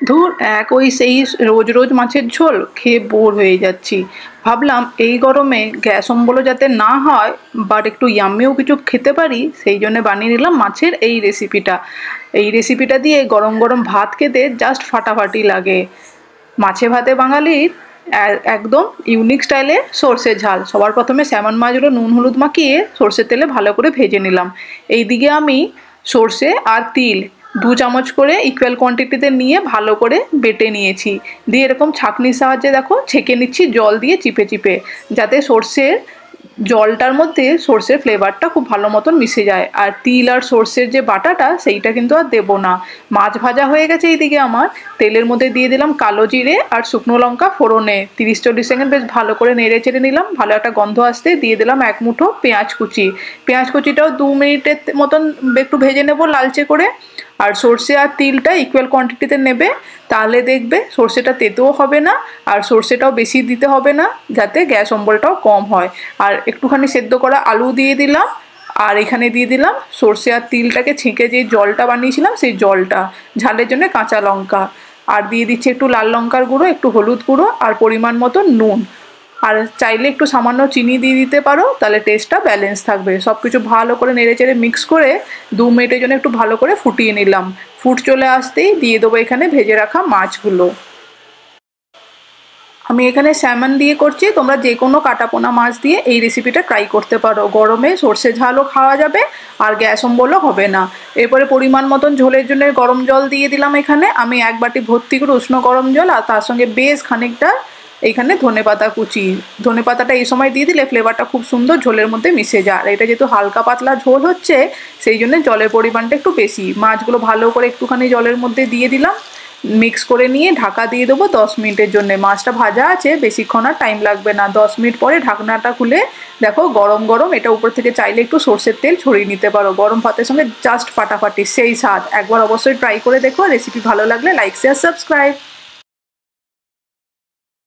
ধুর এক ওই সেই রোজ রোজ মাছের ঝোল খেয়ে বোর হয়ে যাচ্ছি। ভাবলাম এই গরমে গ্যাস অম্বলও যাতে না হয়, বাট একটু ইয়াম্মিও কিছু খেতে পারি, সেই জন্য বানিয়ে নিলাম মাছের এই রেসিপিটা। এই রেসিপিটা দিয়ে গরম গরম ভাত খেতে জাস্ট ফাটাফাটি লাগে। মাছে ভাতে বাঙালির একদম ইউনিক স্টাইলে সর্ষের ঝাল। সবার প্রথমে স্যামন মাছগুলো নুন হলুদ মাখিয়ে সর্ষের তেলে ভালো করে ভেজে নিলাম। এইদিকে আমি সর্ষে আর তিল 2 চামচ করে ইকুয়াল কোয়ান্টিটিতে নিয়ে ভালো করে বেটে নিয়েছি। দিয়ে এরকম ছাঁকনির সাহায্যে দেখো ছেঁকে নিচ্ছি জল দিয়ে চিপে চিপে, যাতে সর্ষের জলটার মধ্যে সর্ষের ফ্লেভারটা খুব ভালো মতন মিশে যায়। আর তিল আর সর্ষের যে বাটাটা সেইটা কিন্তু আর দেবো না। মাছ ভাজা হয়ে গেছে এইদিকে আমার। তেলের মধ্যে দিয়ে দিলাম কালো জিরে আর শুকনো লঙ্কা ফোড়নে 30-40 সেকেন্ড বেশ ভালো করে নেড়ে চেড়ে নিলাম। ভালো একটা গন্ধ আসতে দিয়ে দিলাম 1 মুঠো পেঁয়াজ কুচি। পেঁয়াজ কুচিটাও 2 মিনিটের মতন একটু ভেজে নেবো লালচে করে। আর সর্ষে আর তিলটা ইকুয়াল কোয়ান্টিটিতে নেবে, তাহলে দেখবে সর্ষেটা তেতেও হবে না আর সর্ষেটাও বেশি দিতে হবে না, যাতে গ্যাস অম্বলটাও কম হয়। আর একটুখানি সেদ্ধ করা আলু দিয়ে দিলাম। আর এখানে দিয়ে দিলাম সর্ষে আর তিলটাকে ছেঁকে যে জলটা বানিয়েছিলাম সেই জলটা, ঝালের জন্য কাঁচা লঙ্কা। আর দিয়ে দিচ্ছি একটু লাল লঙ্কার গুঁড়ো, একটু হলুদ গুঁড়ো আর পরিমাণ মতো নুন। আর চাইলে একটু সামান্য চিনি দিয়ে দিতে পারো, তাহলে টেস্টটা ব্যালেন্স থাকবে। সব কিছু ভালো করে নেড়ে চেড়ে মিক্স করে 2 মিনিটের জন্য একটু ভালো করে ফুটিয়ে নিলাম। ফুট চলে আসতেই দিয়ে দেবো এখানে ভেজে রাখা মাছগুলো। আমি এখানে স্যামন দিয়ে করছি, তোমরা যে কোনো কাটাপোনা মাছ দিয়ে এই রেসিপিটা ট্রাই করতে পারো। গরমে সর্ষে ঝালও খাওয়া যাবে আর গ্যাস অম্বলও হবে না। এরপরে পরিমাণ মতন ঝোলের জন্য গরম জল দিয়ে দিলাম। এখানে আমি 1 বাটি ভর্তি করে উষ্ণ গরম জল, আর তার সঙ্গে বেশ খানিকটা এইখানে ধনেপাতা কুচি। ধনেপাতাটা এই সময় দিয়ে দিলে ফ্লেভারটা খুব সুন্দর ঝোলের মধ্যে মিশে যায়। আর এটা যেহেতু হালকা পাতলা ঝোল হচ্ছে, সেই জন্য জলের পরিমাণটা একটু বেশি। মাছগুলো ভালো করে একটুখানি জলের মধ্যে দিয়ে দিলাম, মিক্স করে নিয়ে ঢাকা দিয়ে দেবো 10 মিনিটের জন্য। মাছটা ভাজা আছে, বেশিক্ষণ আর টাইম লাগবে না। 10 মিনিট পরে ঢাকনাটা খুলে দেখো গরম গরম এটা উপর থেকে চাইলে একটু সর্ষের তেল ছড়িয়ে নিতে পারো। গরম ভাতের সঙ্গে জাস্ট ফাটাফাটি সেই স্বাদ। একবার অবশ্যই ট্রাই করে দেখো। রেসিপি ভালো লাগলে লাইক শেয়ার সাবস্ক্রাইব।